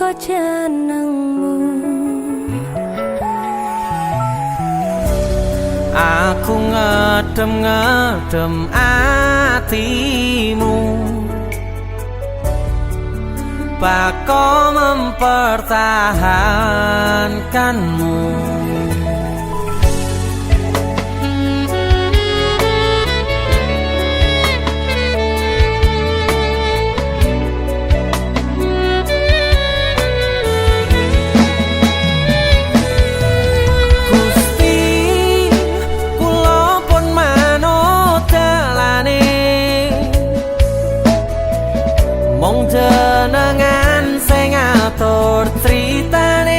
teko jenengmu. Aku ngedem-ngedem atimu, bako mempertahankanmu. Jenengan sing ngatur critane,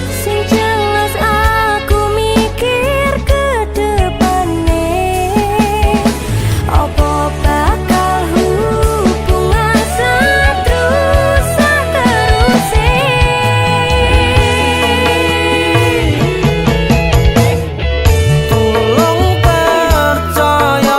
sing jelas aku mikir ke depane, apa bakal hubungan seterusnya tulung percaya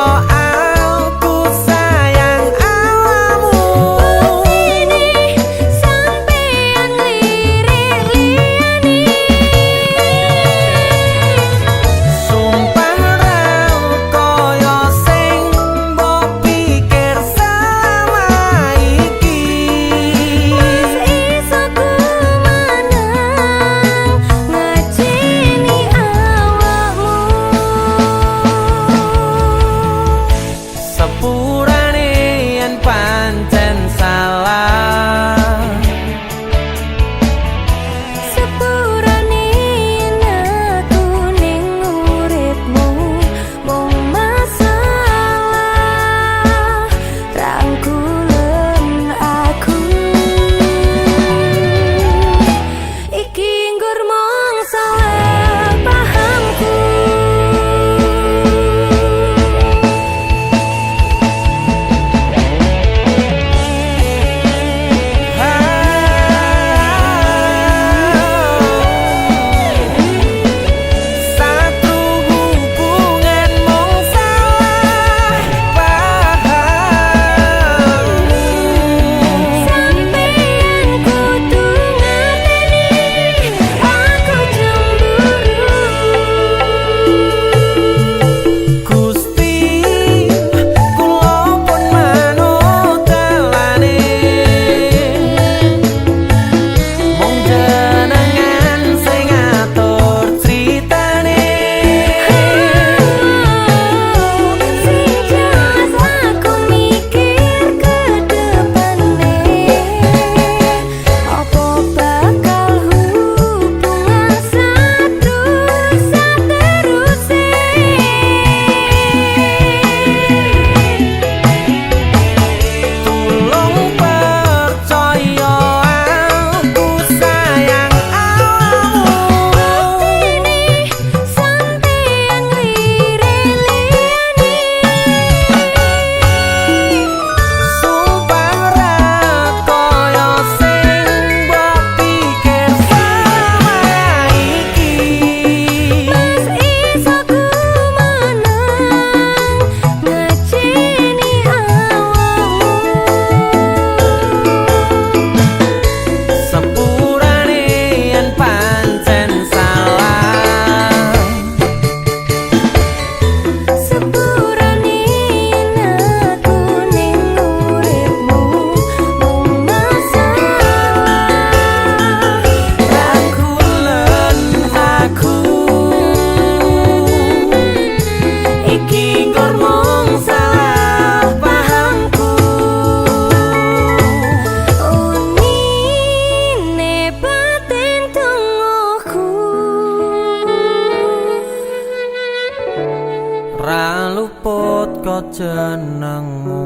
jenengmu.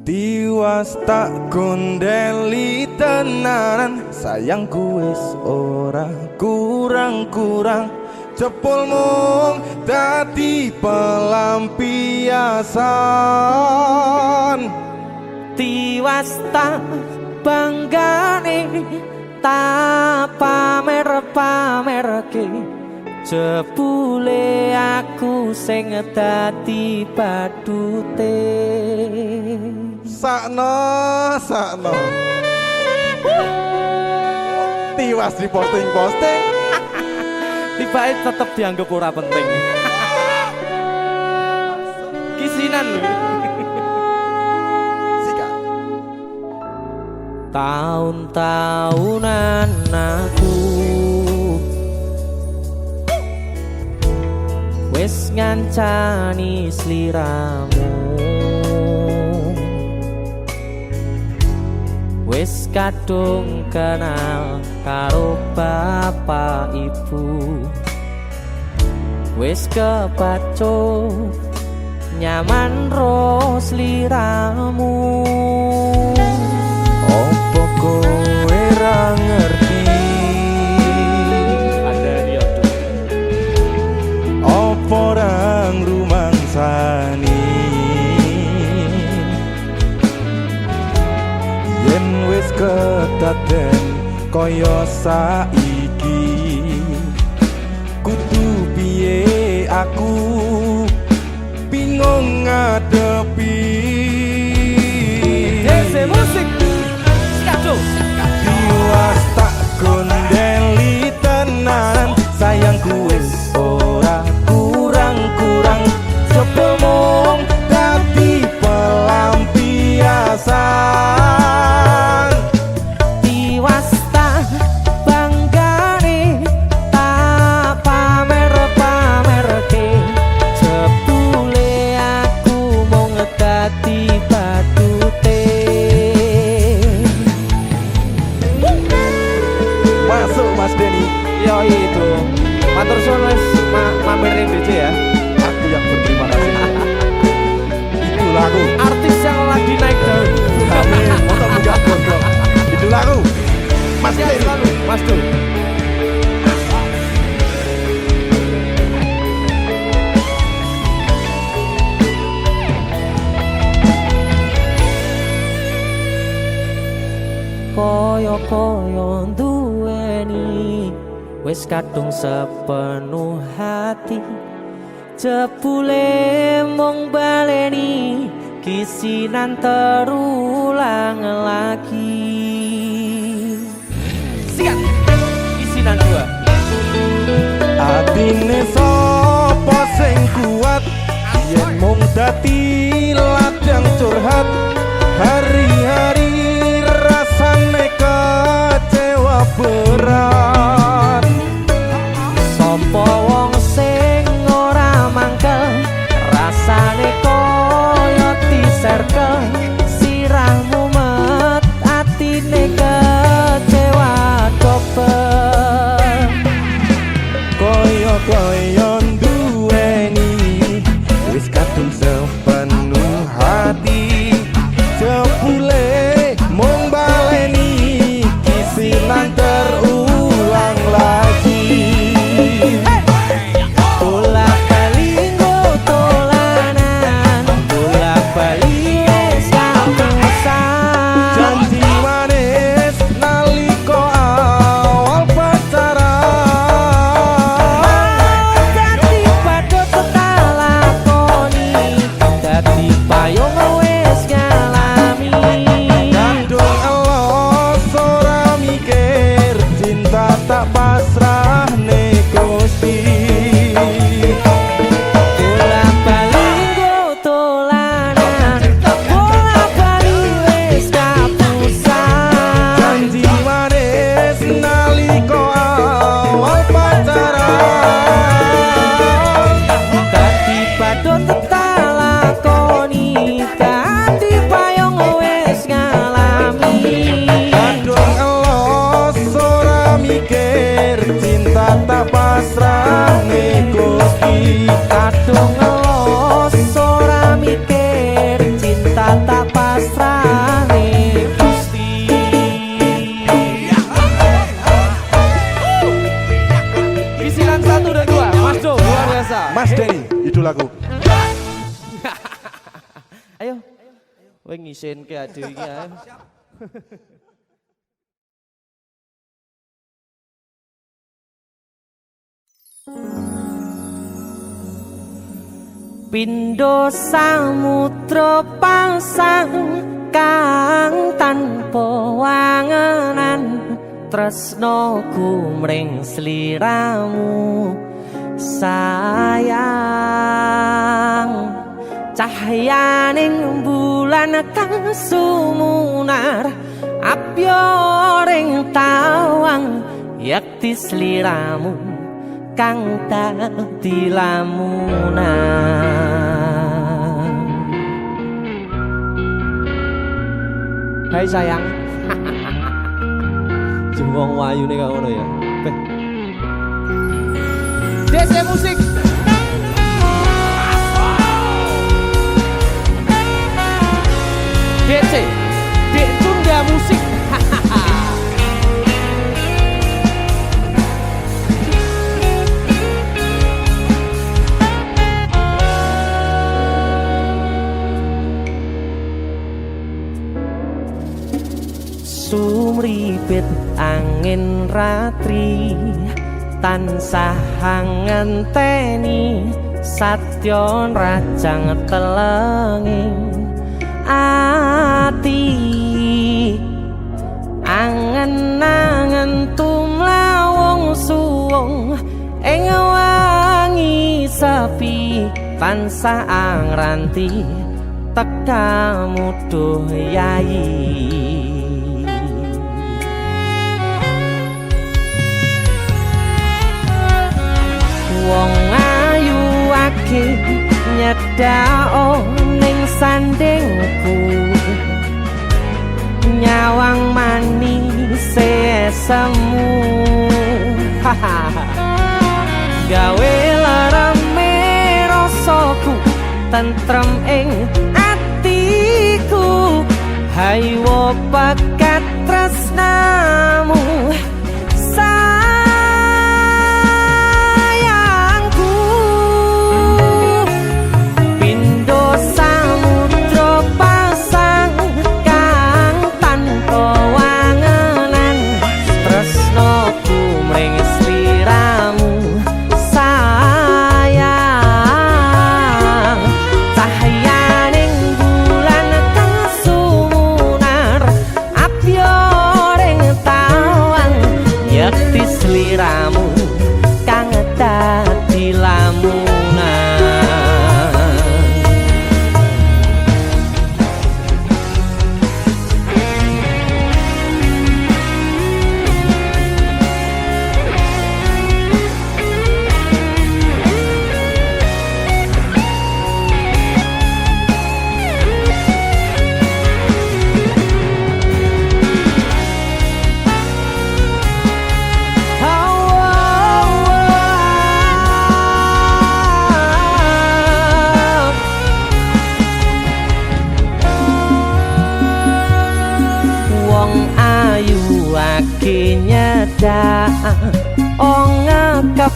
Tiwas tak gondeli tenanan, sayangku wis ora kurang-kurang. Cepulmu dadi pelampiasan, tiwas tak banggane tak pamer-pamerke jebule aku sing dadi badute. Sakno tiwas di posting Tibake tetep dianggap ora penting. Kisinan lho. Sika Tahun-tahunan aku wis ngancani sliramu, wis kadung kenal karo bapak ibu, wis kepacut nyaman ro sliramu. opo kowe ra ngerti Ada dia tuh. opo ra ngrumangsani yen wis kedaden kaya saiki kudu piye aku bingung ngadepi Dese musik Skado tiwas tak gondeli tenan sayangku wis ora kurang-kurang sepemong dadi pelampiasan tiwas tak banggane tak pamer-pamerke jebule aku mung dadi badute. masuk Mas Denny. Yo itu matur suwun wis mampir ning DC ya. Aku yang berterima kasih. Itu lagu. Artis yang lagi naik daun. Amin. Untuk buka gondrong. Itu lagu. Mas Siap Denny. selalu Mas Du. Koyo-koyo duweni wis kadung sepenuh hati jebule mung baleni kisinan terulang lagi. Siap kisinan dua. Atine sapa sing kuat yen mung dadi ladang curhat hari-hari rasane kecewa berat. Sopo wong sing ora mangkel rasane koyo diserkel sirahmu met atine kecewa dobel Koyo duweni wis kadung sepenuh hati jebule mung baleni kisinan terulang lagi. bolak-balik tolanan bolak-balik wis kapusan Janji manis nalika awal pacaran dadi padha tak lakoni dadi payung wis ngalami kadung elos ora mikir cinta tak pasrah nek Gusti. bolak-balik tolanan bolak-balik wis kapusan Janji manis nalika awal pacaran dadi padha tak lakoni dadi payung wis ngalami kadung elos ora mikir cinta tak pasrah nek Gusti. kadung ngelos ora mikir cinta tak pasrah ning Gusti. Kisinan 1 dan 2 Mas Do luar biasa. Mas Denny, itu lagu. Ayo Kowe ngisenke ade iki ae. Pindho samudra pasang kang tanpa wangenan tresnaku mring sliramu sayang cahyaning bulan kang sumunar apyoring tawang yakti sliramu kang dadi lamunan. Hai sayang. Jengwong wayune kok ngono ya. DC musik. DC. Dek Tunda musik. Sumripit angin ratri tansah ngenteni satya rajang telenging ati angen-angen tumlawung suwung ing wangi sepi tansah angranti tekamu duh yayi. Wong ayu akeh nyedhak ning sandingku nyawang manis semu gawe larame rasaku tentrem ing atiku haywo bakat tresnamu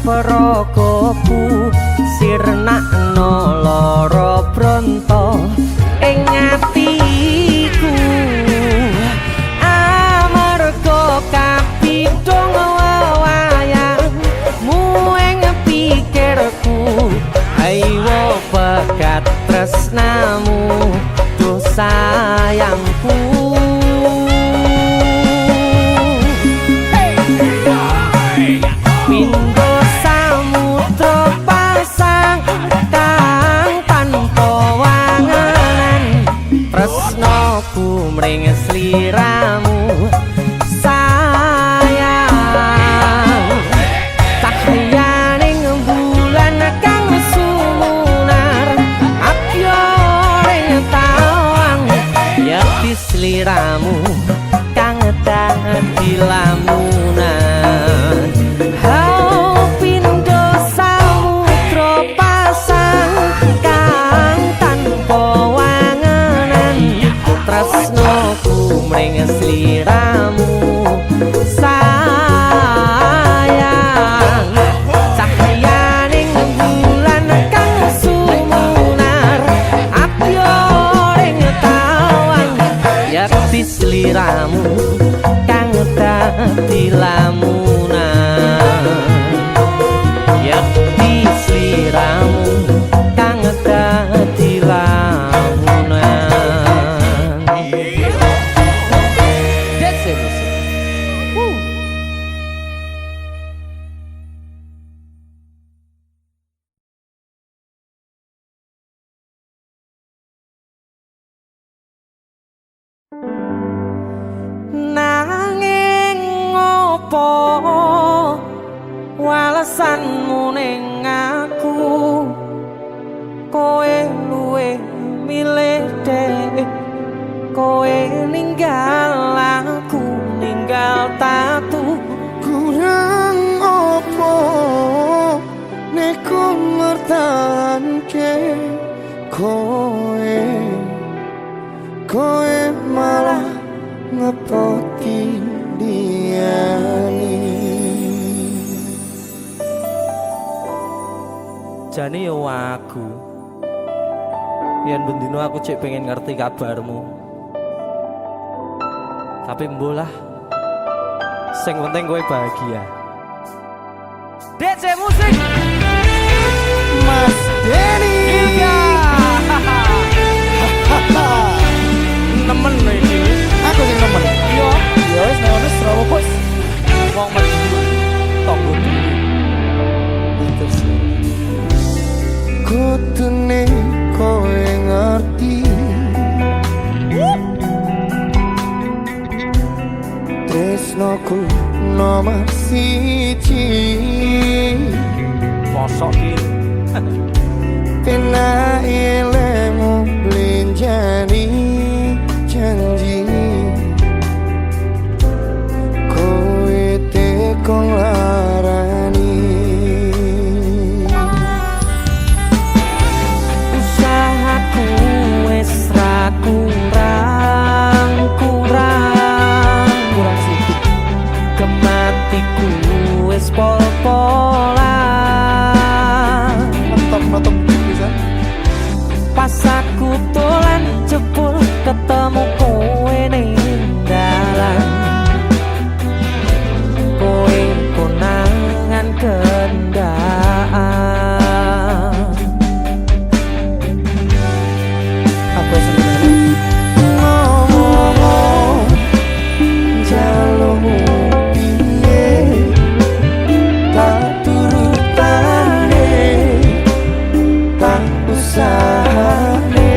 Prakopu sirnakno lara bronto ing atiku amarga kapidhong wayangmu ing pikirku ayo bakat tresnamu duh sayangku. Pindho samudra pasang kang tanpa wangenan tresnaku mring sliramu sayang cahyaning bulan kang sumunar apyoring tawang yakti sliramu kang dadi lamunan. Tresnaku mring sliramu sayang cahyaning bulan kang sumunar apyoring tawang sliramu kang dadi lamunan yakti sliramu kang dadi lamunan. That's it. Nanging ngopo walesanmu ning aku kowe luwe milih dek kowe ninggal aku ninggal tatu Kurang opo Neku ngertanke Kowe malah ngepoti diani jane yo aku yen bendino aku cek pengen ngerti kabarmu tapi mbolah sing penting kowe bahagia. DC musik Mas Denny Ilga nemen lho iki Aku sing nemen yo Ya wis nek ono Surabaya bos wong mesti tonggo Terus Kutune kowe ngerti Tresnoku nomor siji mosok iki Pena ilmu blinjani janji Kowe tekong larani usahaku wis ra kurang sikit kematiku wis pol-polan Ngetop bisa pas aku dolan jebul ketemu kowe ning dalan kowe konangan kendaan Apa sebenarnya ngomong jalurmu piye tak turutane tak usahane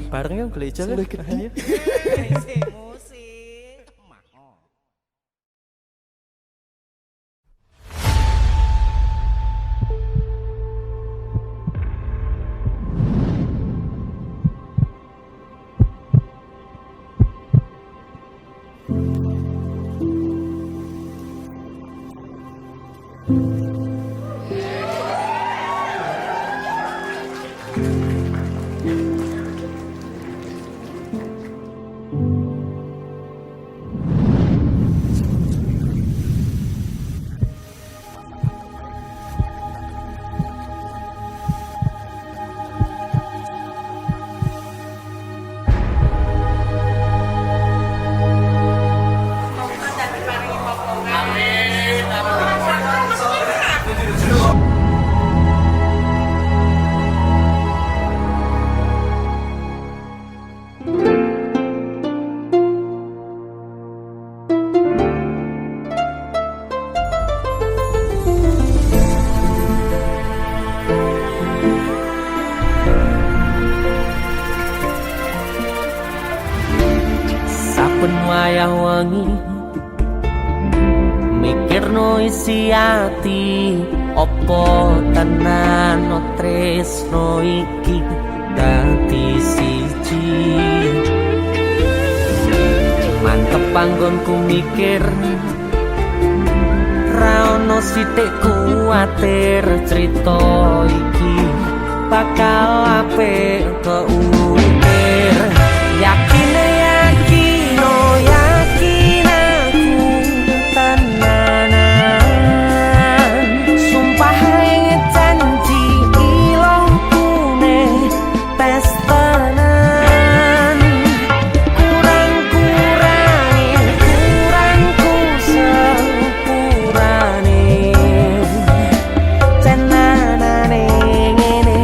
Bareng yuk gereja kan. Ayo. Saben wayah wengi mikirno isi ati opo tenan tresno iki dadi siji. Mantep panggonku mikir ra ono sithik kuwatir crita iki bakal apik keukir. Yakin yakin aku tenanan sumpah yang janji ilongkune tes tenan kurangku sepurane tenanane ngene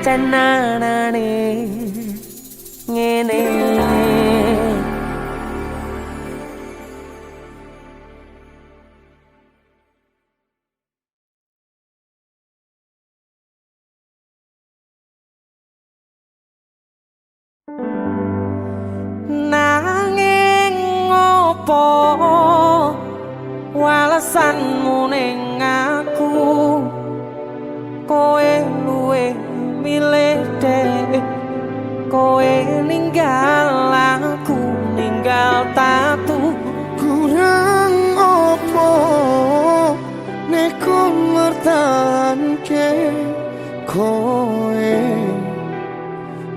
Cenanane ngene nanging ngopo walesanmu ning aku kowe luwe milih dek kowe ninggal aku ninggal tatu kurang opo neku ngertanke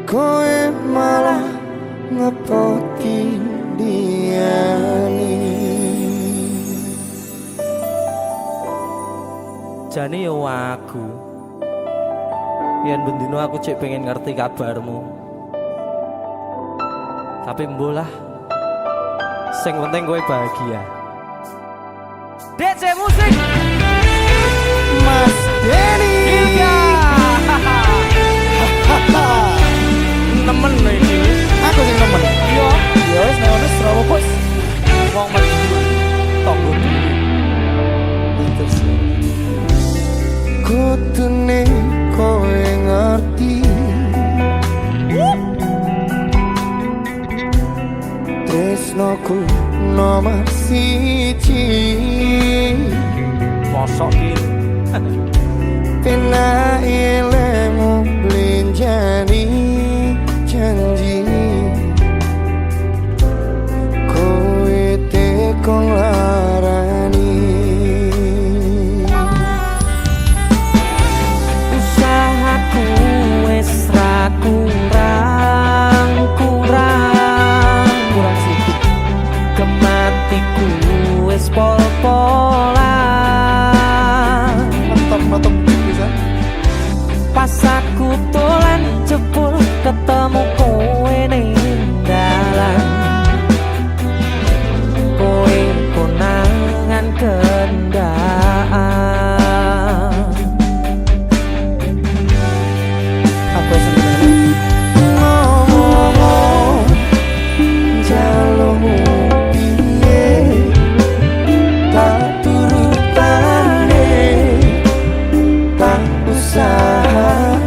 kowe malah ngepoti diani jane yo aku yen bendino aku cek pengen ngerti kabarmu tapi mbolah sing penting kowe bahagia DC musik Mas Denny temen iki aku sing nemen yo ya wis nek ono Srawa bos wong mati tonggo terus kutune kowe ngerti tresnoku nomor siji mosok iki pena ilmu blenjani janji kowe tekong larani usahaku wis ra kurang sithik kematiku wis pol-polan mantap bisa pas aku dolan jebul ketemu kowe ning dalan kowe konangan kendaan apa sebenarnya ngomong jalurmu piye tak turutane tak usahane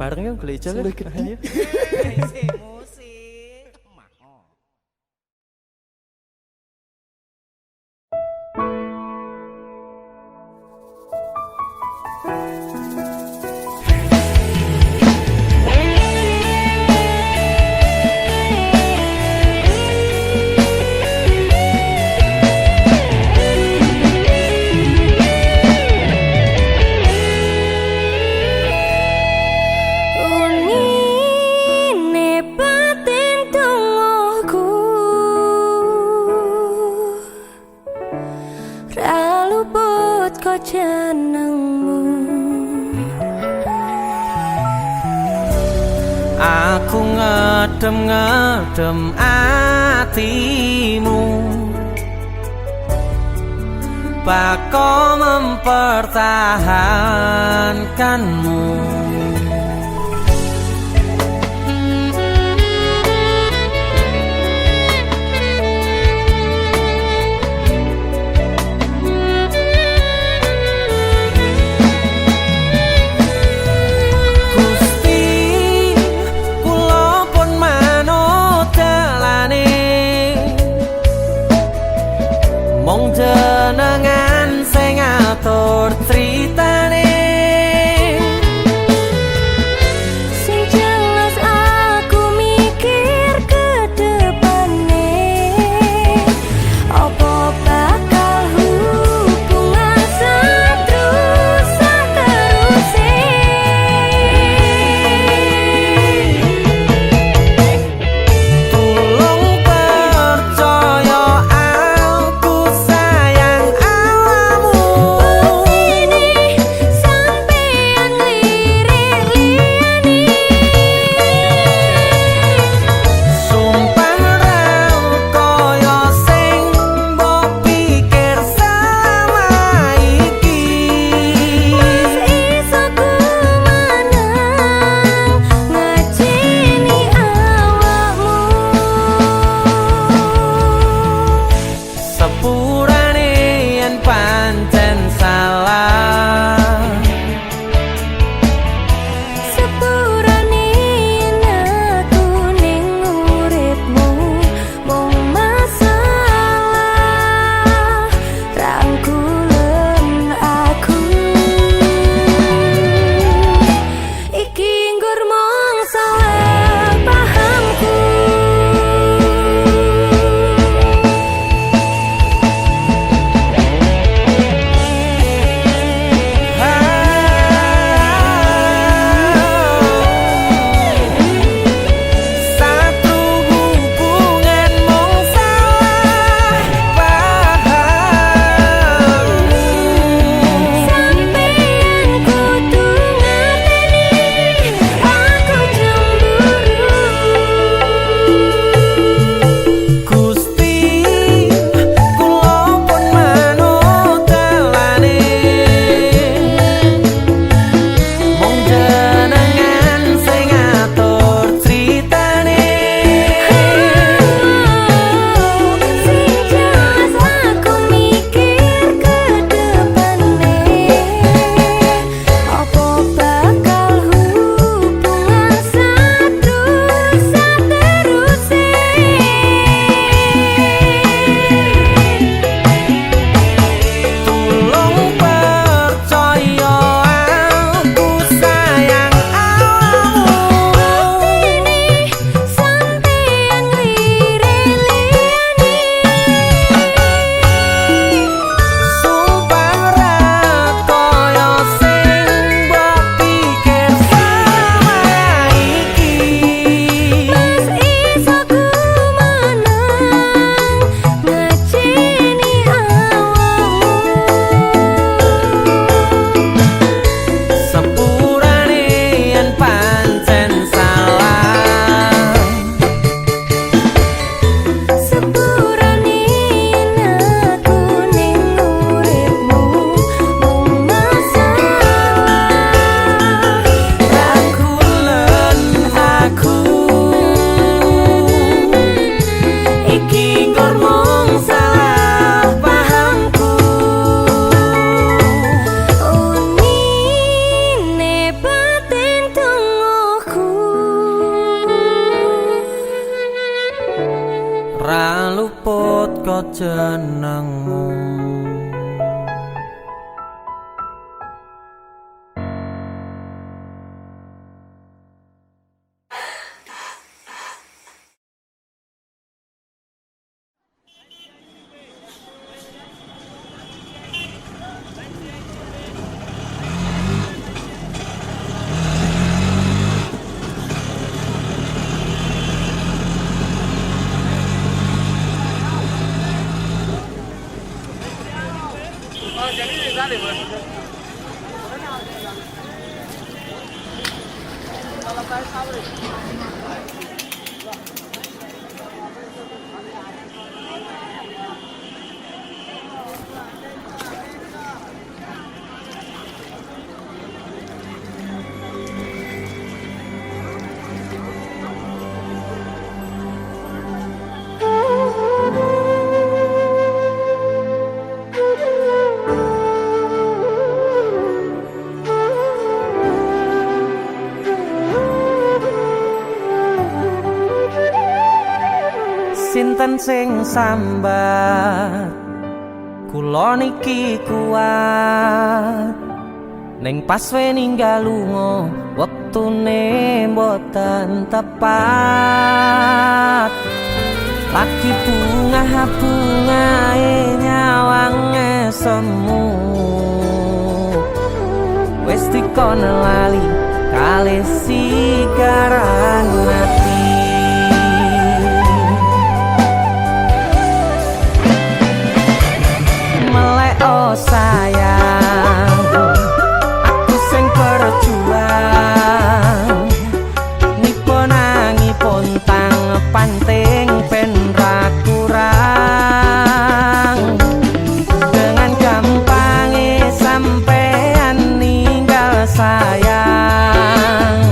bareng yang gereja kan. Ayo. Unine batin tungguku ra luput kok jenengmu. Aku ngedem-ngedem atimu, bako mempertahankanmu. Mong jenengan sing ngatur critane, luput kok jenengmu. Sinten sing sambat kula niki kuat ning pas we ninggal lunga wektune mboten tepat. Lagi bunga-bungae nyawange semu wis dikon lali kalih sigaran mati. Oh sayang, aku sing berjuang nipo nangipun tang panting ben ra kurang. Dengan gampangnya sampean ninggal sayang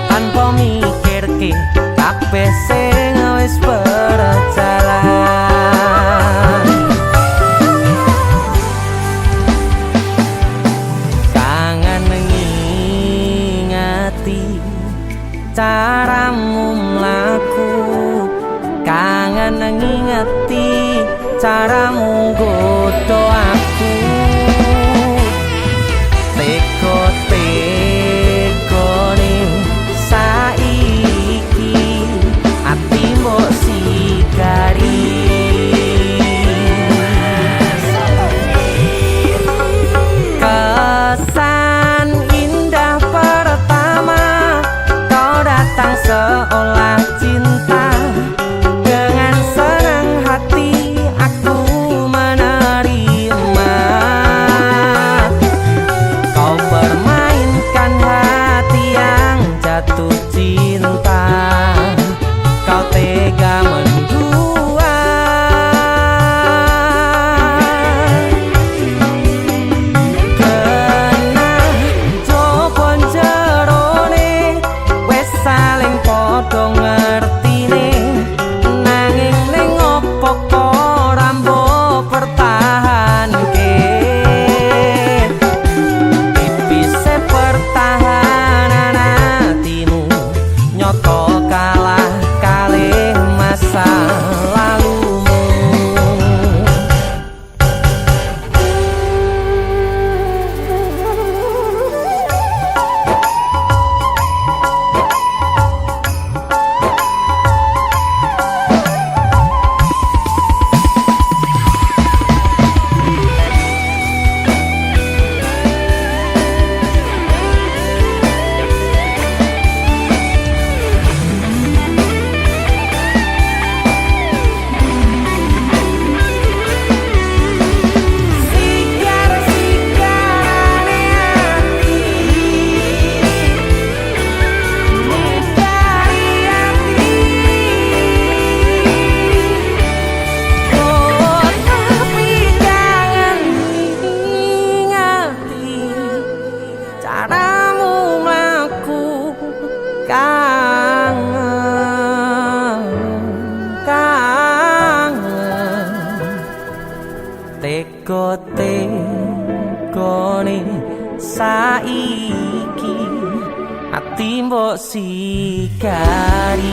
tanpa mikirke kabeh sing wis berjalan. Caramu mlaku kangen ngingeti caramu godho aku teko-tekone saiki ati mbok sigari. Kesan indah pertama datang seolah cinta, dengan senang hati aku menerima. Kau permainkan hati yang jatuh cinta, kau tega mendua. Kena jopon jerone saling podo ngertine nanging ning opo kok rambo pertahanke tipise pertahanan hatimu nyoto kalah kalih masa lalumu. Teko-tekone saiki ati mbok sigari.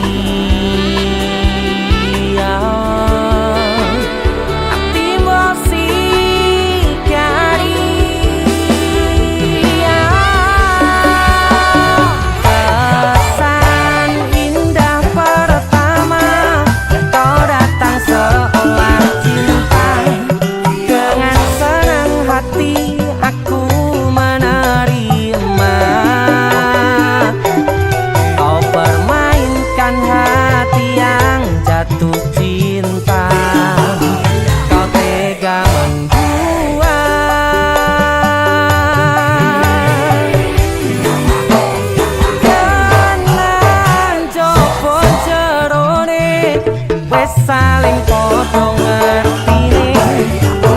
wis saling padha ngertine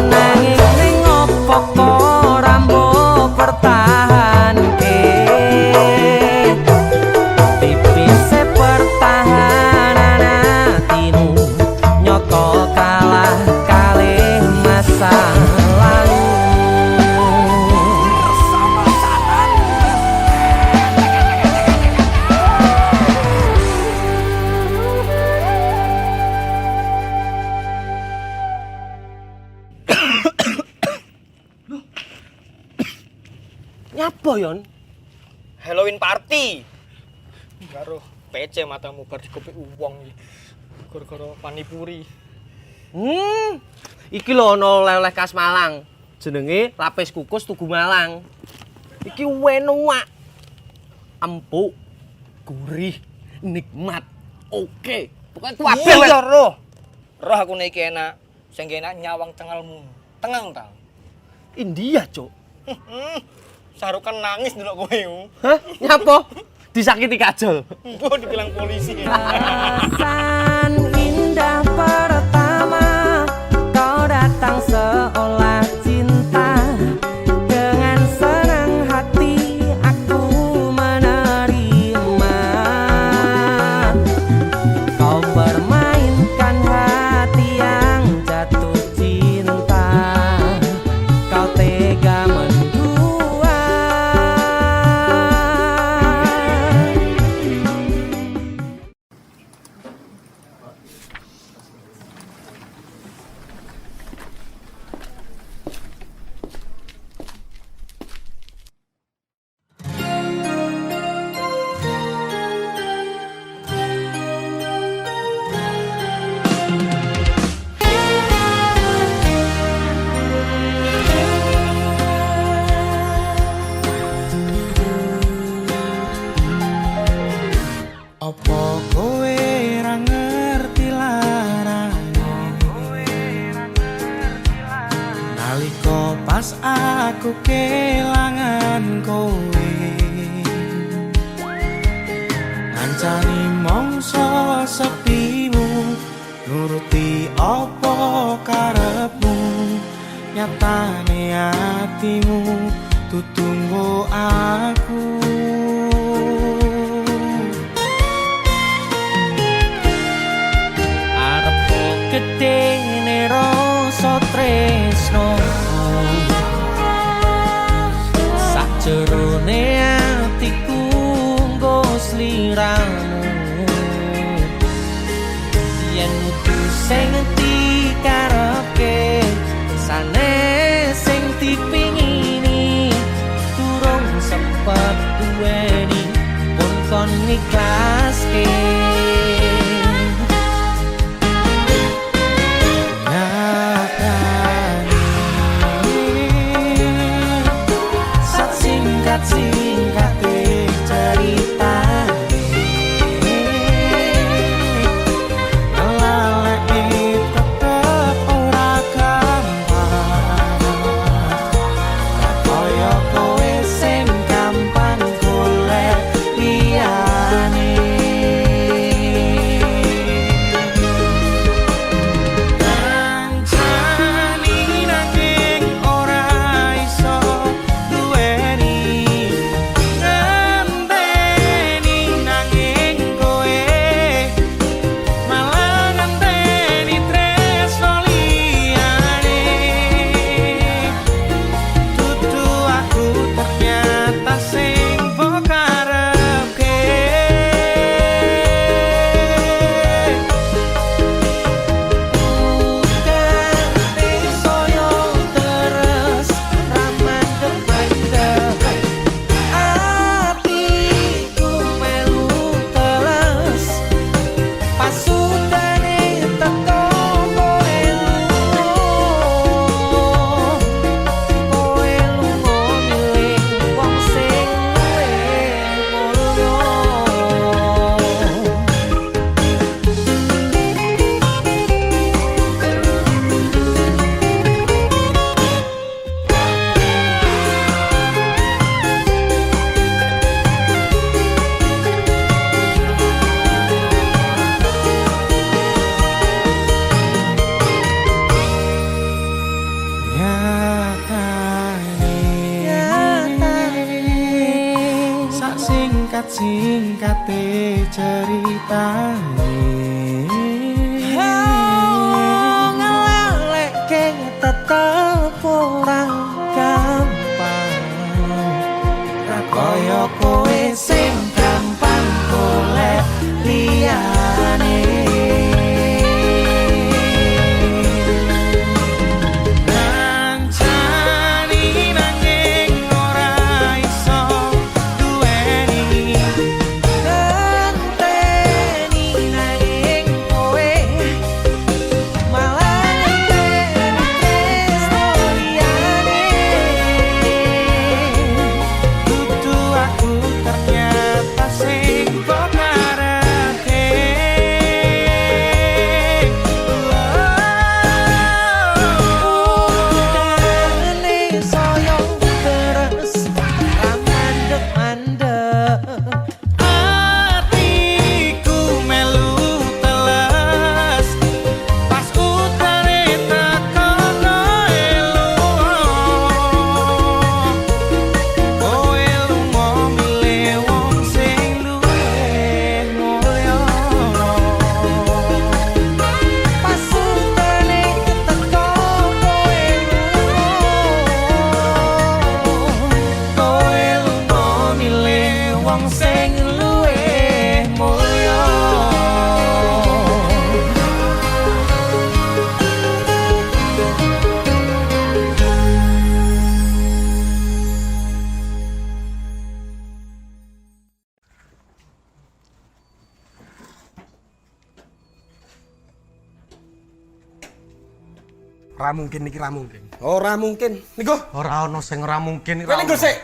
nanging ning opo kok rambo pertahanke tipise pertahanan atimu nyoto kalah kalih masa lalu. Nyapa yon? Halloween party. Karo PC matamu bar dikopik wong iki. Gara-gara panipuri. Iki lho ana oleh-oleh khas Malang. Jenenge lapis kukus Tugu Malang. Iki enak. Empuk, gurih, nikmat. Oke. Pokoke kabeh Iya roh. Roh aku nek iki enak. Sing enak nyawang cengelmu. Tengang ta. India, Cuk. Sarukan nangis ndelok kowe. Hah? Nyapa? Disakiti kajol. Mbok dibilang polisi. Perasaan indah pertama kau datang seolah cinta dengan senang hati aku menerima kau permainkan hati yang jatuh cinta kau tega mendua. Apa kowe ra ngerti larane nalika pas aku kelangan kowe ngancani mongso sepimu nuruti apa karepmu nyatane atimu tutunggu aku. Gedene rasa tresno sajerone atiku nggo sliramu yen mutus sing dikarepke sanes sing dipingini durung sempet duweni pun kon ikhlaske. Singkat-singkat cerita ngelalek tetep ora gampang kaya kowe sing gampang golek liyane. ceritane ngelalekke tetep ora gampang ra koyo kowe sing gampang golek liyane Ora mungkin iki ra mungkin. Ora mungkin. Niku Ora ono sing ora mungkin kowe niku sik.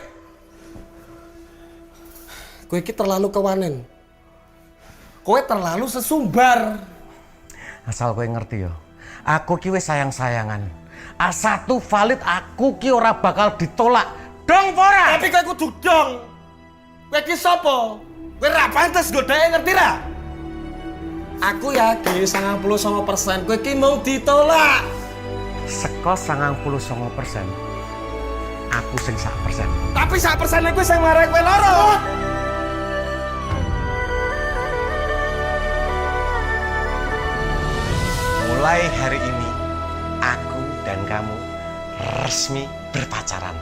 Kowe iki terlalu kewanen. Kowe terlalu sesumbar. Asal kowe ngerti yo. Aku ki wis sayang-sayangan. A1 valid aku ki ora bakal ditolak. Dong ora? Tapi kowe kudu dong. Kowe iki sapa? Kowe ra pantes godheke ngerti ra? Aku yakin 99% kowe iki mau ditolak. Seko 99%. Aku sing 1%. Tapi 1% kowe sing marai kowe loro. Mulai hari ini aku dan kamu resmi berpacaran.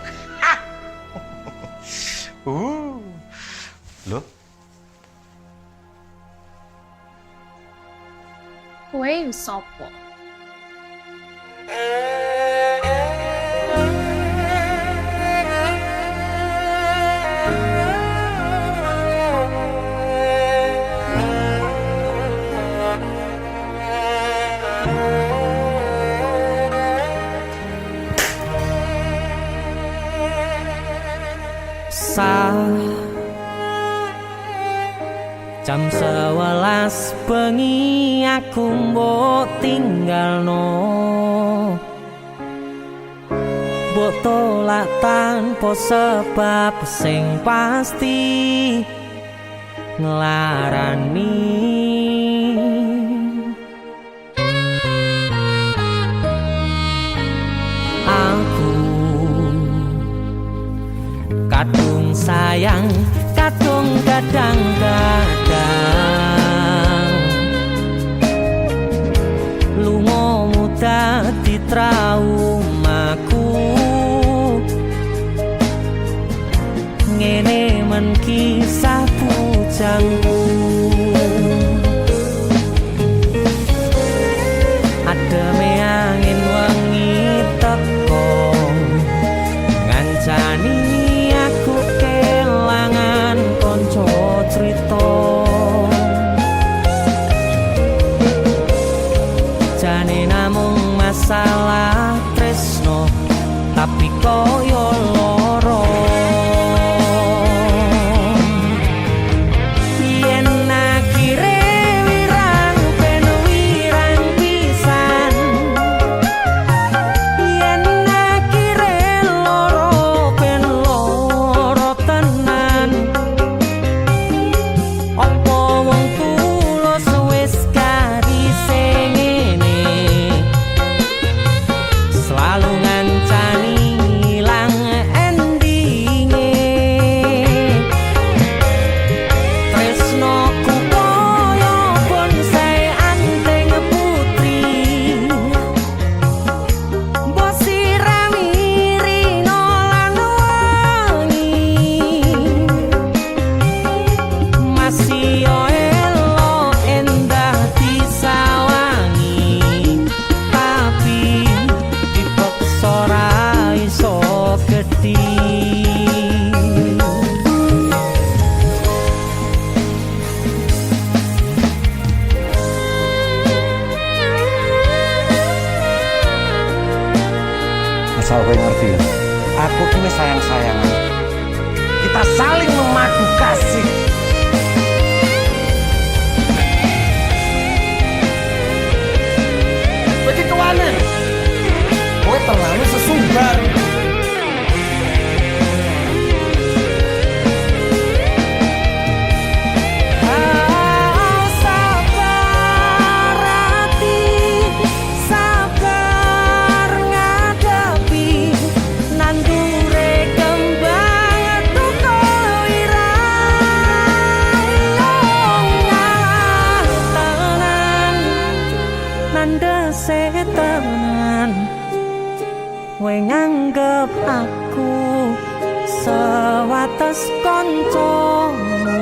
Loh? Kowe sapa? Jam 11 bengi aku mbok tinggalno, mbok tolak tanpa sebab sing pasti nglarani. Aku kadung sayang, kadung kadang-kadang lungamu dadi traumaku. Ngene men kisah bujangku, ademe angin wengi teko ngancani aku kelangan konco crita. Asal kowe ngerti ya, aku ki wis sayang-sayangan. Kita saling memadu kasih. Kowe iki kewane. Kowe terlalu sesumbar. Kowe nganggep aku sewates kancamu.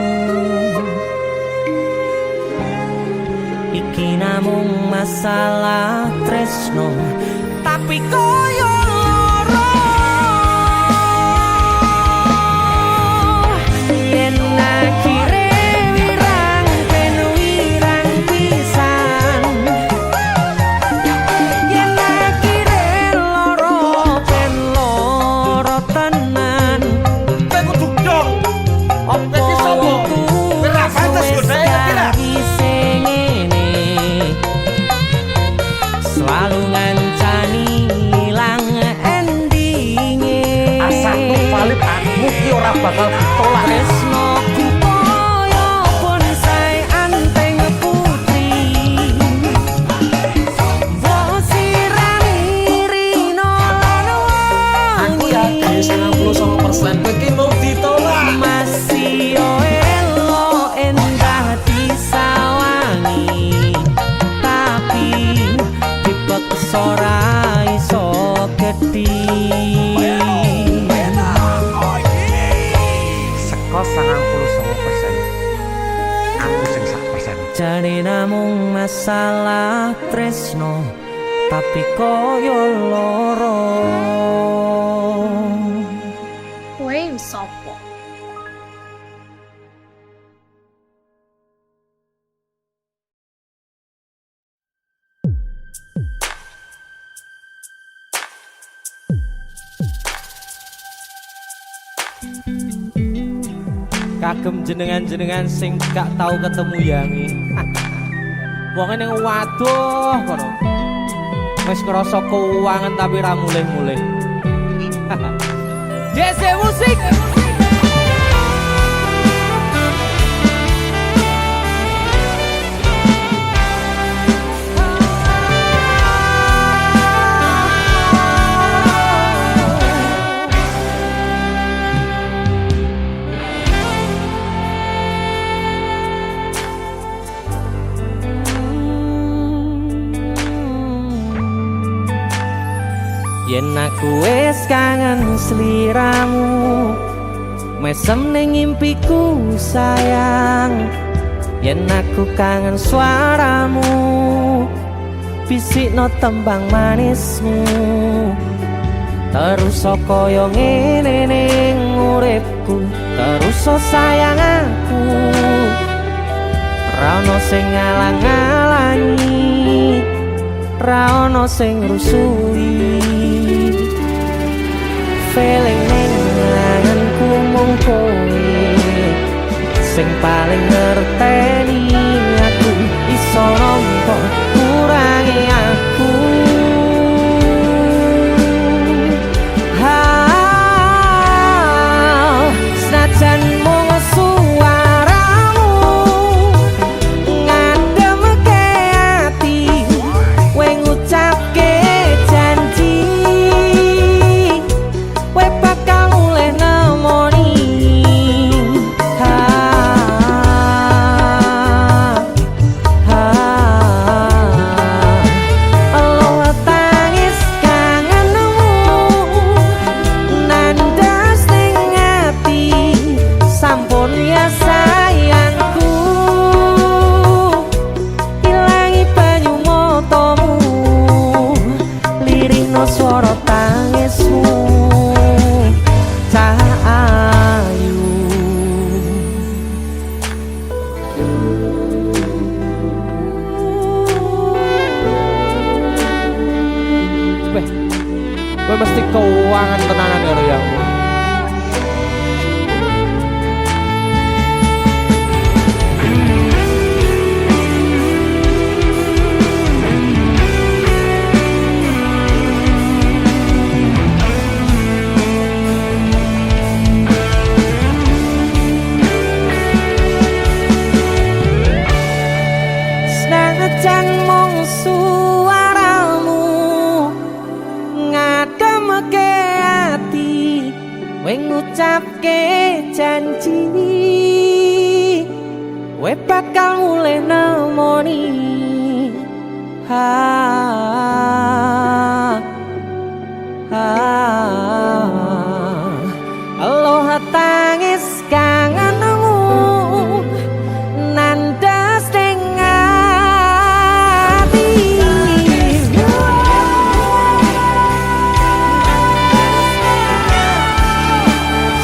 Iki namung masalah tresno, tapi koyo loro. Yen akhire wirang ben wirang pisan. Yen akhire loro ben loro tenan. Kowe kudu dong. Kowe iki sapa? Kowe ra pantes godheke kira. Selalu ngancani ilang endinge. Asatu valid aku ki ora bakal ditolak. Tresnoku koyo bonsai anteng putri. Wosirani rino Aku yakin 99% kowe iki mau ditolak. masih elo endah disawangi, tapi dipaksa ora iso gedhi. Seko 99%. Aku sing 1%. Jane namung masalah tresno, tapi koyo loro. Kowe sopo? Kagem jenengan-jenengan sing gak tau ketemu yangi. Wonge ning waduh kono. Wis krasa keuangan tapi ra mulih-mulih. JC Musik. Yen aku wis kangen sliramu, mesem ning impiku sayang. Yen aku kangen suaramu, bisikno tembang manismu. Terus kaya ngene ning uripku, terus sayang aku. Ra ono sing ngalang-alangi, ra ono sing rusui. Feeling ning anganku mung kowe sing paling ngerteni aku. Iso nampa kurangi aku. Senajan mung suaramu ngademke ati, kowe ngucapke janji kowe bakal mulih nemoni. kangen tenanan karo yangmu. Senajan mung suaramu ngademke ati, kowe ngucapke janji, kowe bakal mulai nemoni. Aloha tangis kangenmu nandas ning ati.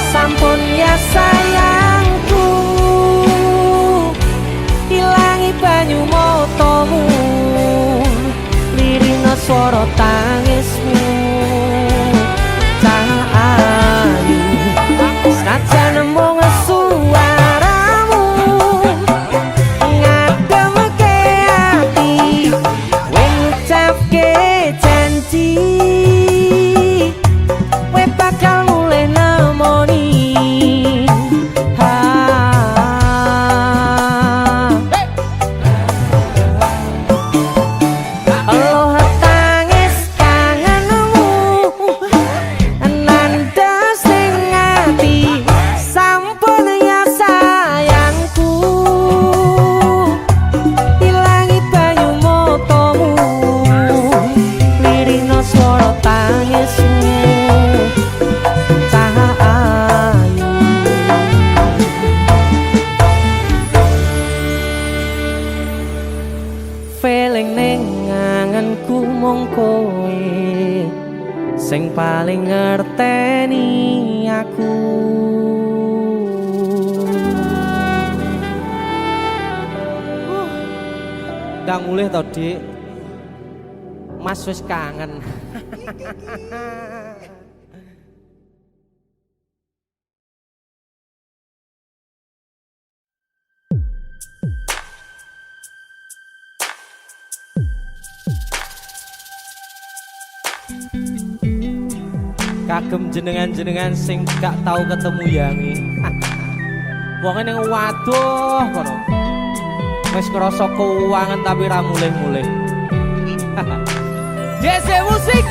Sampun ya sayangku, ilangi banyu motomu, lirina swara tangismu. Ayu senajan mung suaramu ngademke ati, kowe ngucapke janji, kowe bakal mulai nemoni. Aloha tangis kangenmu nandas ning ati, sampun ya sayangku, ilangi banyu motomu, lirina swara tangismu. Ayu feeling ning anganku mung kowe sing paling ngerteni aku. Ndang mulih to, Dik. Mas wis kangen. Kagem jenengan-jenengan sing gak tau ketemu yangi. Wong ning waduh kono. Wis krasa keuangan tapi ra mulih-mulih. JC Musik.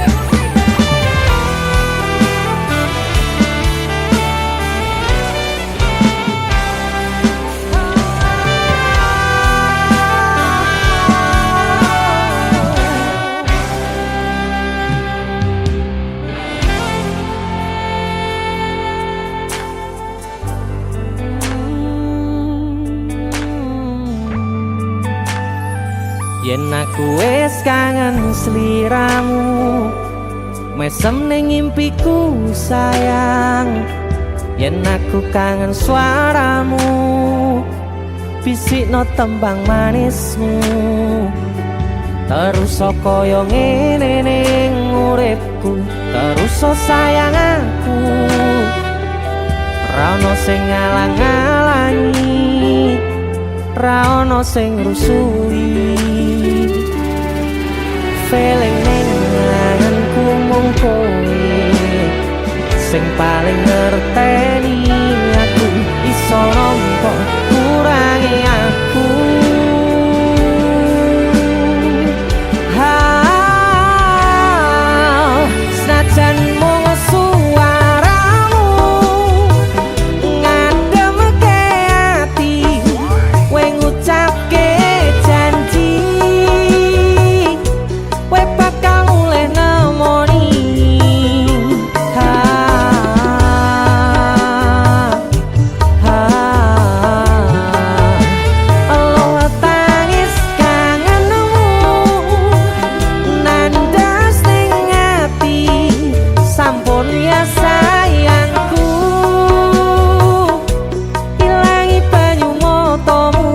Yen aku wis kangen sliramu, mesem ning impiku sayang. Yen aku kangen suaramu, bisikno tembang manismu. Terus kaya ngene ning uripku, terus sayang aku. Ra ono sing ngalang-alangi, ra ono sing rusui. Feeling ning anganku mung kowe sing paling ngerteni aku. Iso nampa kurangi aku. Senajan mung suaramu ngademke ati, kowe ngucapke janji, kowe bakal mulai nemoni. Aloha tangis kangenmu nandas ning ati, sampun ya sayangku, ilangi banyu motomu,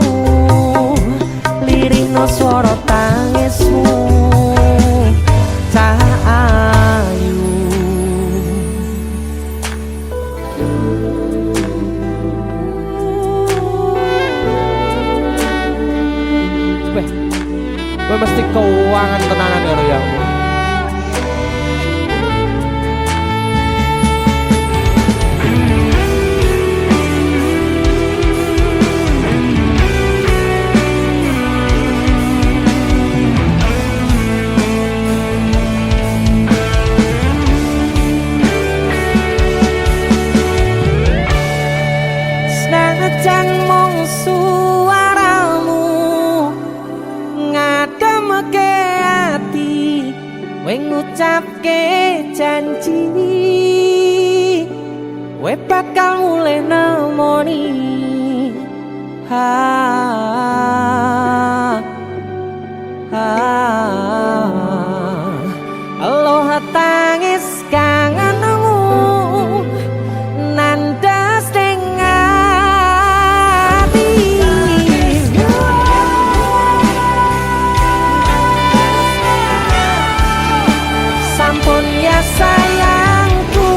lirina swara tangismu. Ayu Weh, kowe mesti keuangan tenanan karo yangmu. Senajan mung suaramu ngademke ati, kowe ngucapke janji, kowe bakal mulai nemoni. Aloha tangis kangenmu nandas ning ati. Sampun ya sayangku,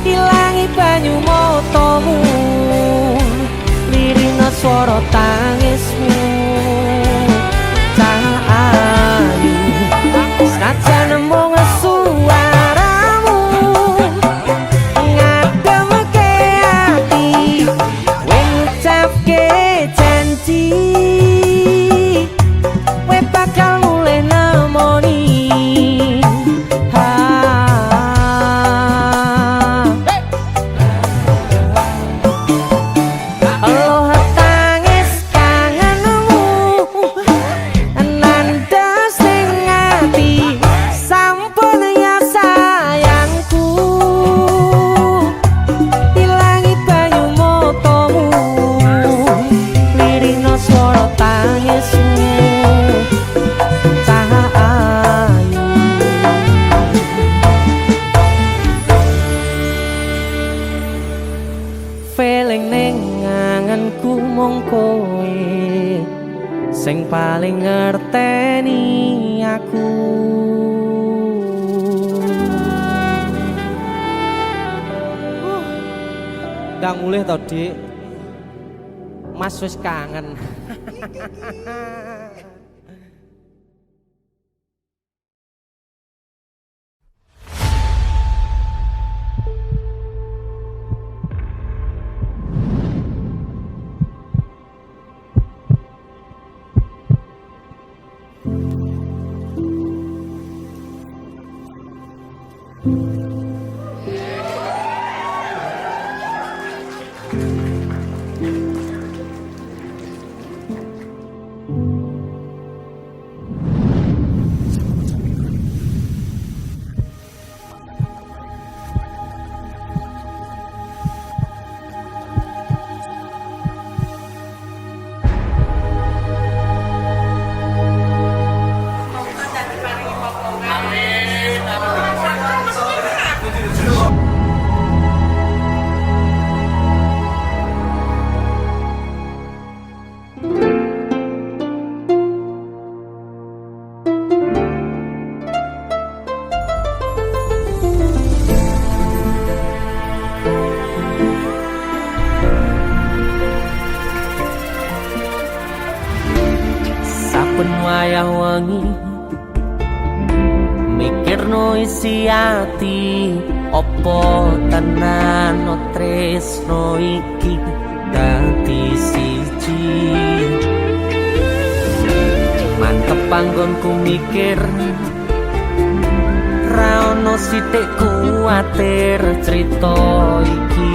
ilangi banyu motomu, lirina swara tangismu. Ayu senajan mung suaramu ngademke ati, kowe ngucapke janji, kowe bakal mulai nemoni. Aloha tangis kangenmu nandas ning ati, sampun ya sayangku, ilangi banyu motomu, lirina swara tangismu. Ayu feeling ning anganku mung kowe sing paling ngerteni aku. Ndang mulih to, Dik. Mas wis kangen. Wayah wengi mikirno isi ati, opo tenan tresno iki dadi siji. Mantep panggonku mikir, ra ono sithik kuwatir, crita iki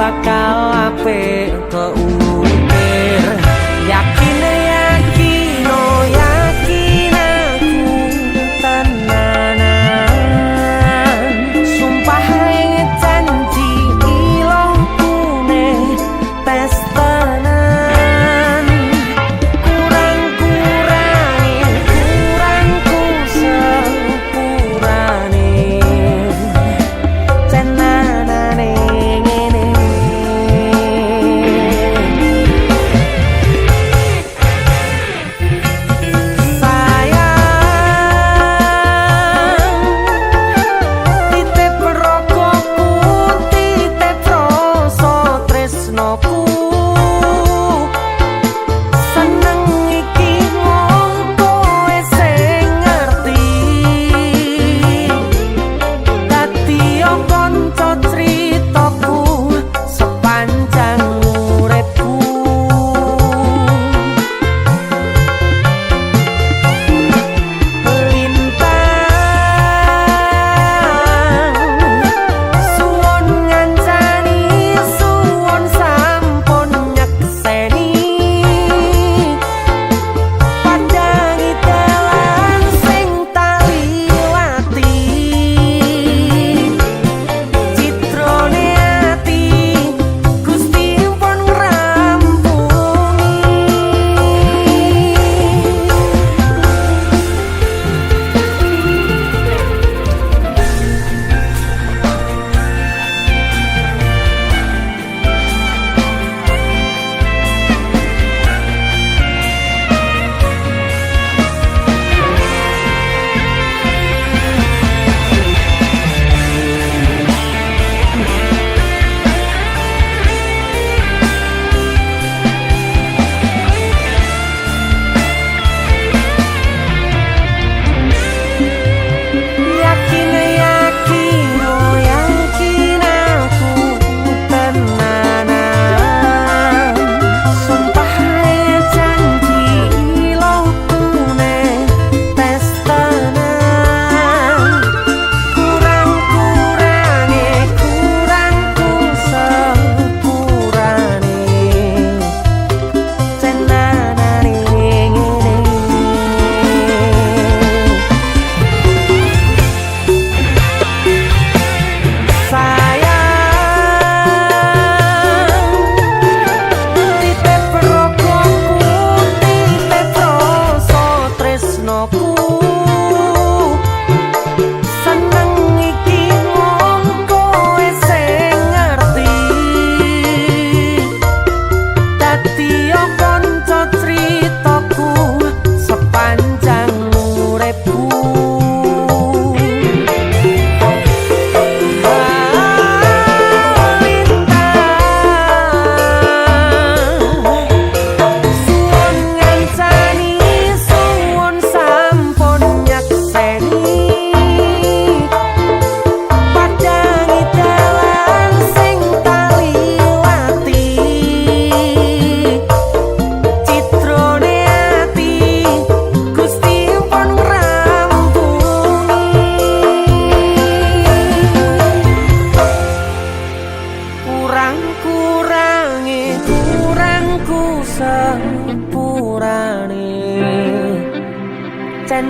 bakal apik keukir. Yakin aku tenanan, sumpah janji ilongku ne tes tenan. Kurangku sepurane tenanane ngene.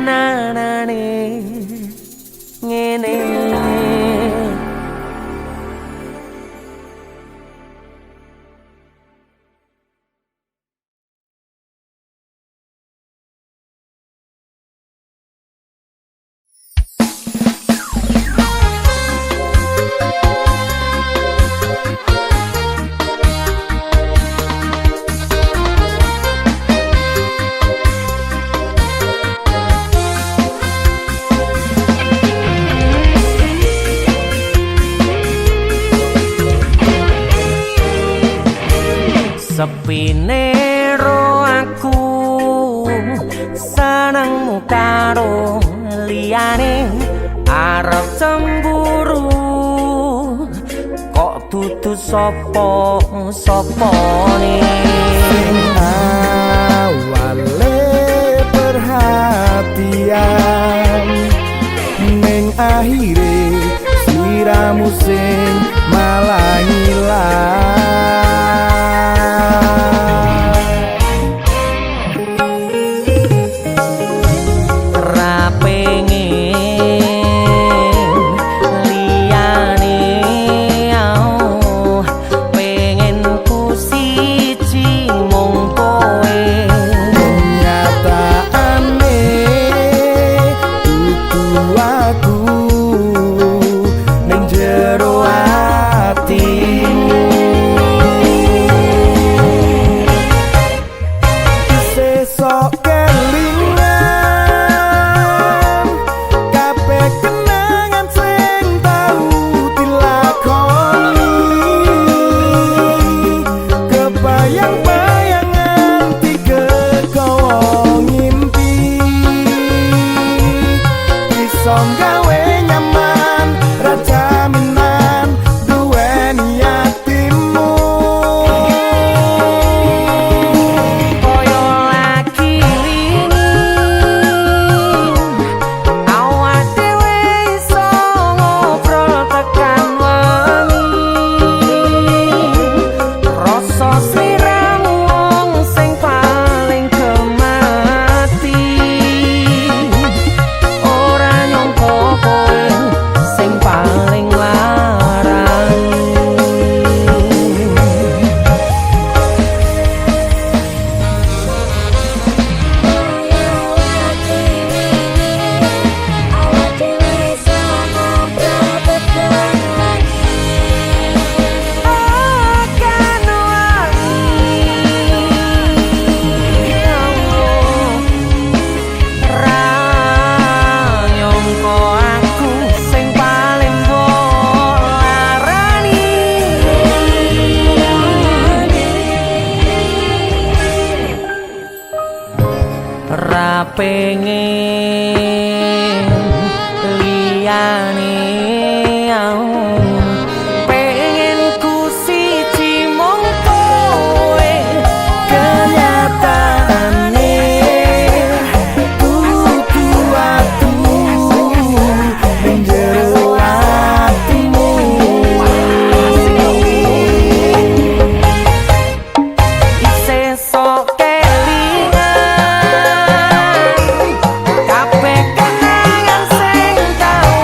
anane ngene. Sepine ro aku senengmu karo liyane arep cemburu kok dudu sapa-sapane awale perhatian ning akhire sliramu sing malah ilang. Pengen liyane pengen ku siji mung kowe kenyataane kudu aku ning jero atimu sesok kelingan kabeh kenangan sing tau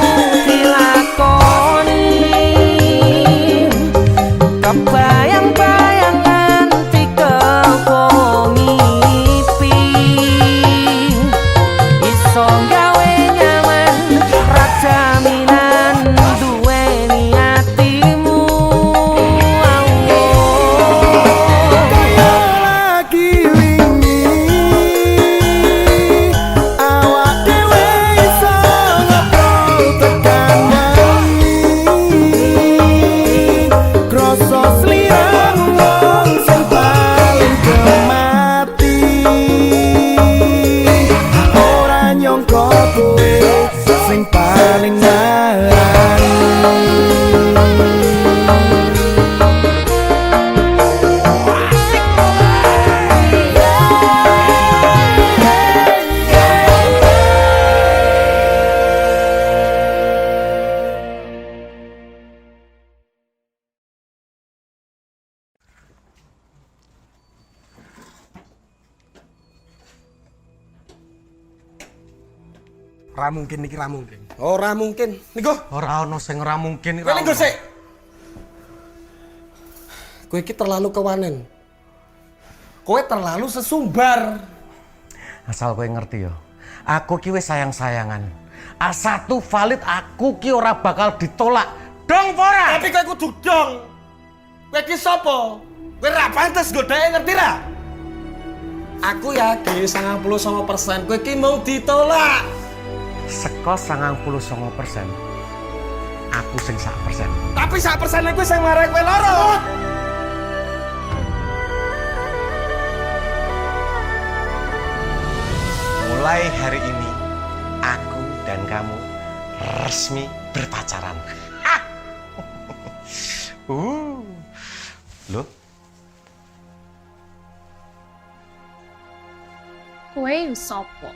Ora mungkin iki, ora mungkin. Ora mungkin. Niku. Ora ono sing ora mungkin. Kowe niku sik. Kowe iki terlalu kewanen. Kowe terlalu sesumbar. Asal kowe ngerti yo. Aku ki wis sayang-sayangan. A1 valid aku ki ora bakal ditolak. Dong ora? Tapi kowe kudu dong. Kowe iki sapa? Kowe ra pantes godheke ngerti ra? Aku yakin 99% kowe iki mau ditolak. Seko 99%. Aku sing 1%. Tapi 1% kowe sing marah kowe loro. Mulai hari ini aku dan kamu resmi berpacaran. Loh? Kowe sopo?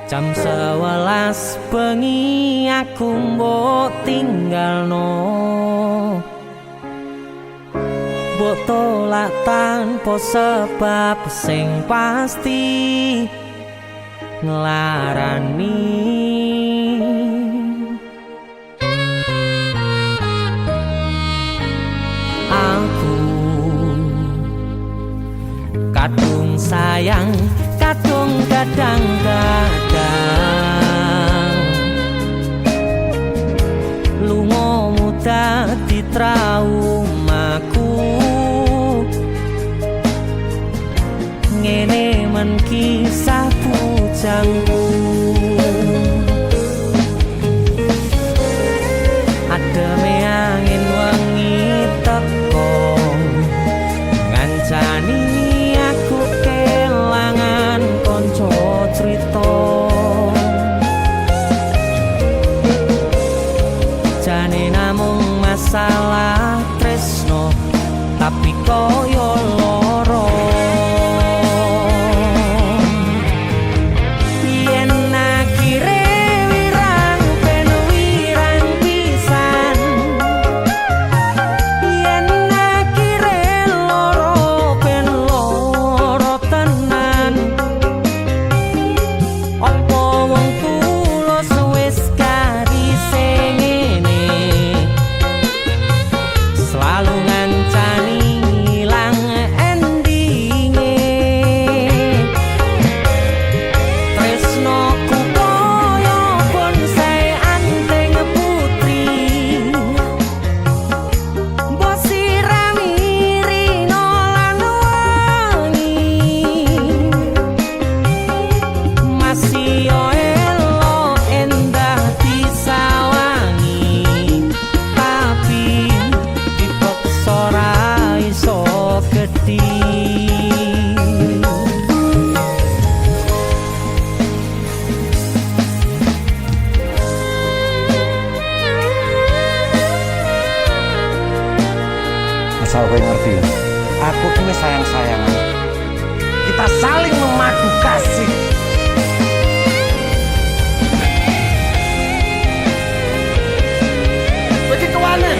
Jam 11 bengi aku mbok tinggalno, mbok tolak tanpa sebab sing pasti nglarani. Aku kadung sayang, kadung kadang-kadang lungamu dadi traumaku. Ngene men kisah bujangku. Ademe angin wengi teko ngancani aku kelangan konco crita. Jane namung masalah tresno tapi koyo loro. Yen akhire wirang ben wirang pisan, yen akhire loro ben loro tenan. Apa wong tulus wis karise ngene, selalu ngancani ilang endinge. Tresnoku koyo bonsai anteng putri, mbok sirami rino lan wangi. Masih yo elo endah disawangi, tapi dipaksa ora iso gedhi. Asal kowe ngerti ya. Aku ki wis sayang-sayangan. Kita saling memadu kasih. Kowe iki kewanen.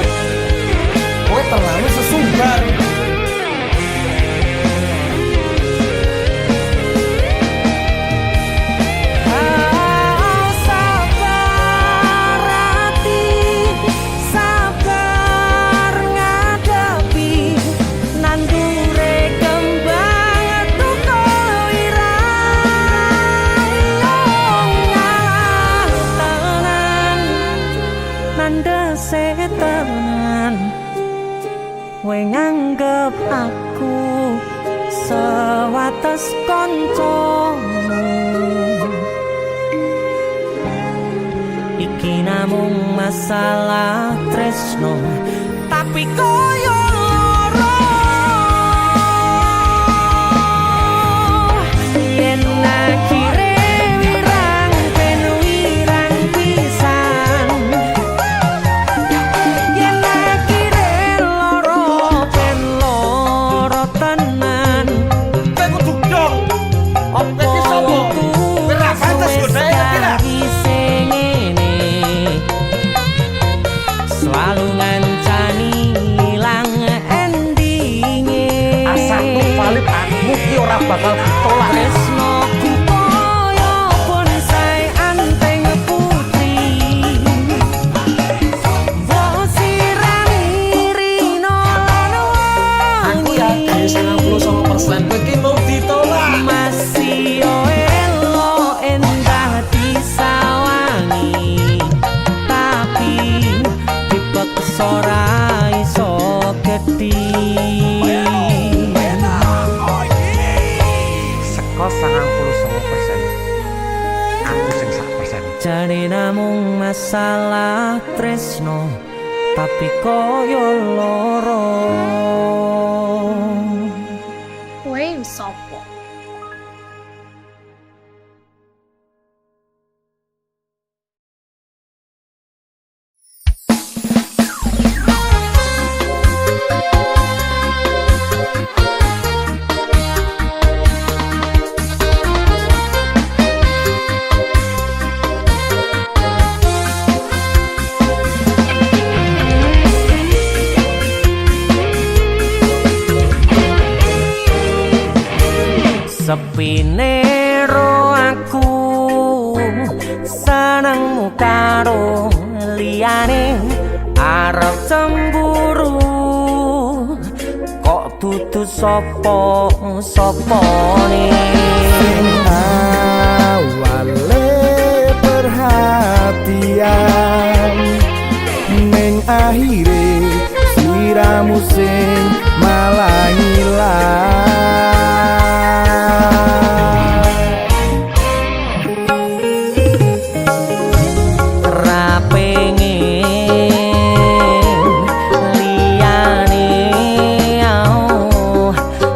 Kowe terlalu sesumbar. Sabar hati, sabar ngadepi nandure kembang tukul irang tenan, nandese tenan. Kowe nganggep aku sewates kancamu, iki namung masalah tresno tapi koyo loro. Yen akhire wirang ben wirang pisan, yen akhire bakal ditolak. Tresnoku koyo bonsai anteng putri. Mbok sirami rino lan Aku wangi. yakin 99% kowe iki mau ditolak. Masih yo elo endah disawangi. Tapi dipeksa ora iso gedhi. Seko 99%. Aku sing 1%. Jane namung masalah tresno, tapi koyo loro. Kowe sopo? Sepine ro aku senengmu karo liyane arep cemburu kok dudu sapa-sapane Awale perhatian ning akhire sliramu sing malah ngilang. ra pengen liyane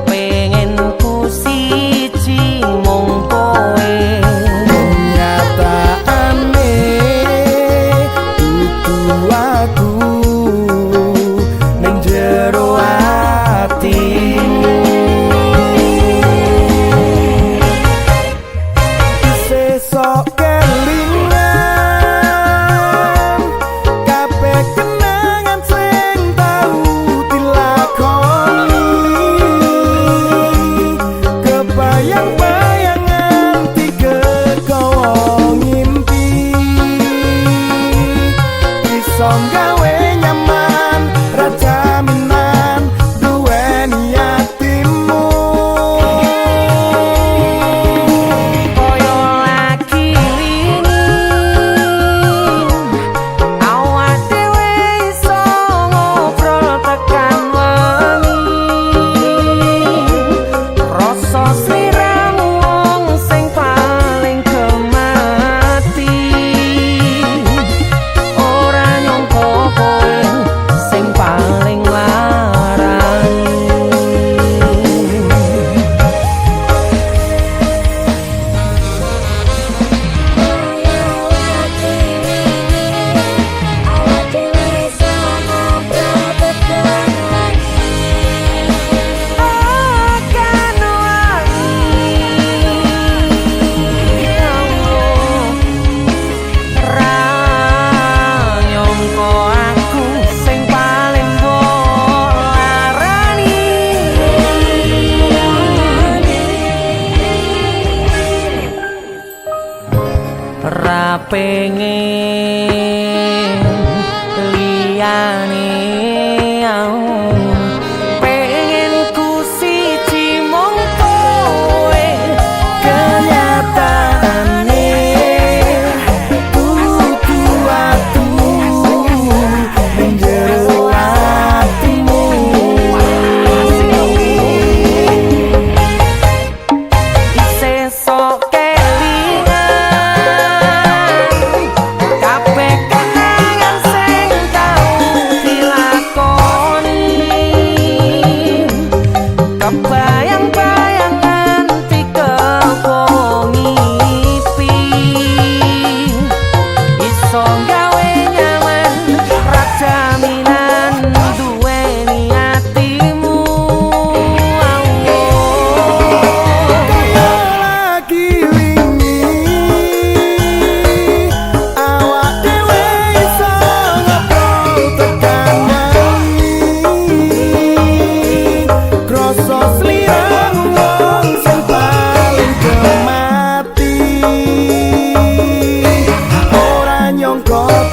pengen ku siji mung kowe. Kenyataane dudu aku ning jero atimu. Sesok kelingan kabeh kenangan sing tau dilakoni. Kebayang-bayangan tiga kau ngimpi iso gawe nyaman rajaminan duweni atimu. Koyo lagi wingi awak dhewe iso ngobrol tekan wengi. Rasa sliramu wong sing paling gemati. Ora nyangka kowe sing paling larang. Akan wangi ra nyangka aku sing paling mbok larani. Ra pengen liyane pengen ku siji mung kowe. Kenyataane dudu aku ning jero atimu. Sesok kelingan kabeh kenangan sing tau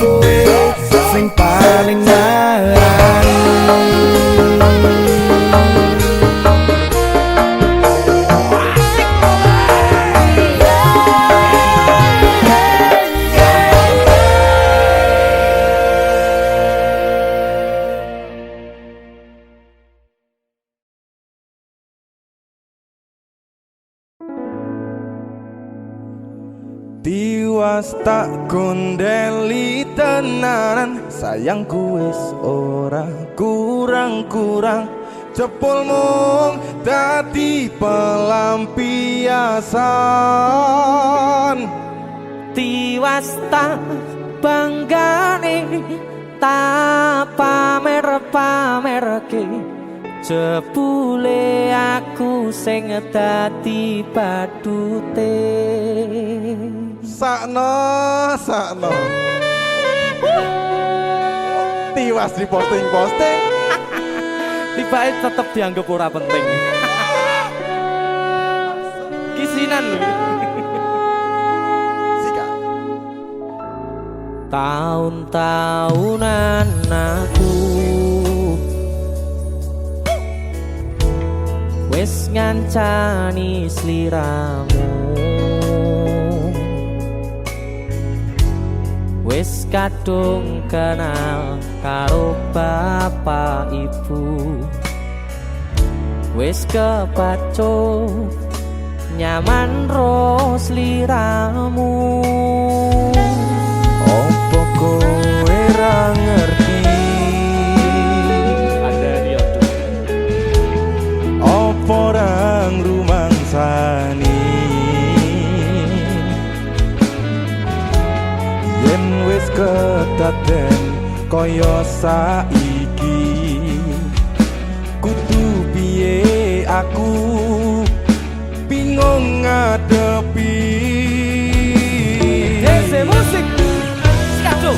kowe sing paling ngarang. Tiwas tak gondeli tenanan, sayangku wis ora kurang-kurang, jebul mung dadi pelampiasan. Tiwas tak banggane tak pamer-pamerke, jebule aku sing dadi badute. Sakno Tiwas di posting Tibae tetep dianggap ora penting. Kisinan lho. Tahun-tahunan aku wis ngancani sliramu, wis kadung kenal karo bapak ibu, wis kepacut nyaman ro sliramu. opo kowe ra ngerti, Ada dia. opo ra ngrumangsani, yen wis kedaden kaya saiki, kudu piye aku bingung ngadepi. Dese musik. Skaco.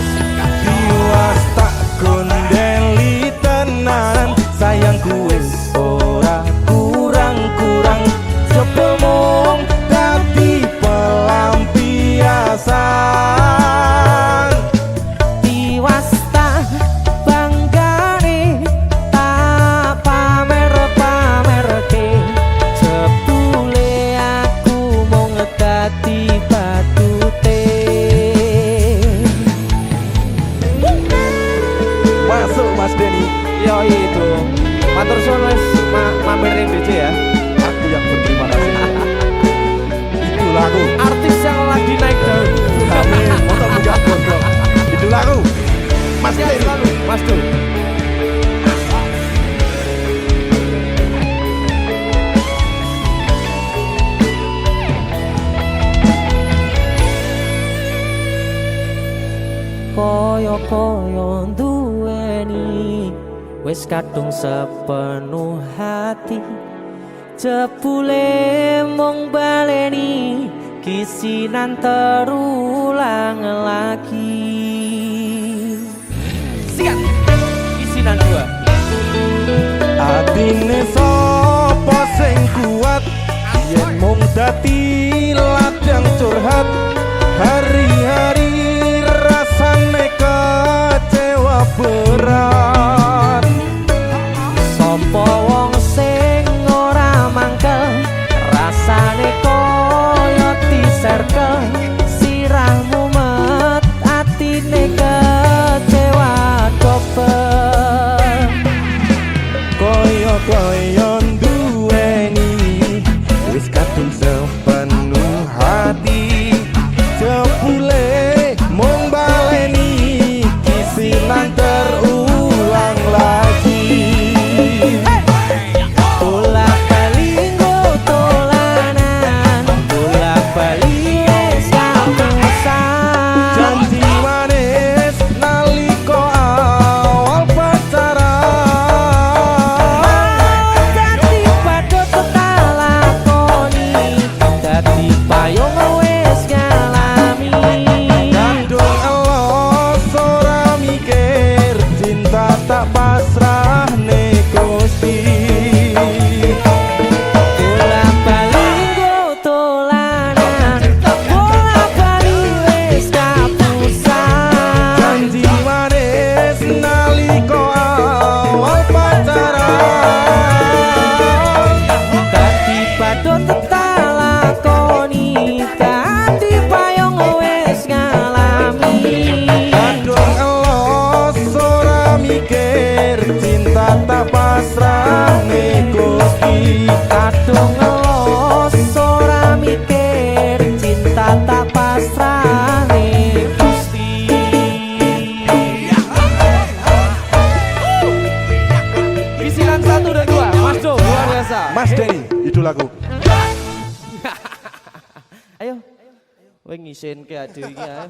Tiwas tak gondeli tenan, sayangku wis ora kurang-kurang, jebul mung dadi pelampiasan. Tiwas tak banggane tak pamer-pamerke, jebule aku mung dadi badute. Masuk Mas Denny, Yo itu. Matur suwun wis mamerin DC ya. aku yang berterima kasih. Itu lagu, Artis yang lagi naik daun. amin, motor buka gondrong. Itu lagu, Mas Sehat Denny. selalu, Mas Dul. Koyo-koyo duweni wis kadung sepenuh hati, jebule mung baleni kisinan terulang lagi. Sikat. Kisinan dua. Atine sapa sing kuat, yen mung dadi ladang curhat, hari-hari rasane kecewa berat. Sopo wong sing ora mangkel, rasane koyo diserkel, sirahmu met atine kecewa dobel. Koyo-koyo duweni wis kadung sepenuh hati, jebule mung baleni kisinan terulang lagi. Bolak-balik tolanan, bolak-balik wis kapusan. Janji manis naliko awal pacaran, Dadi padha tak lakoni, dadi payung wis ngalami. kandung elos ora mikir, cinta tak pasrah Gusti. Bolak-balik tolanan, bolak-balik wis kapusan. Masa? Mas Denny, idolaku. Ayo. Kowe ngisin ke ade iki ayo.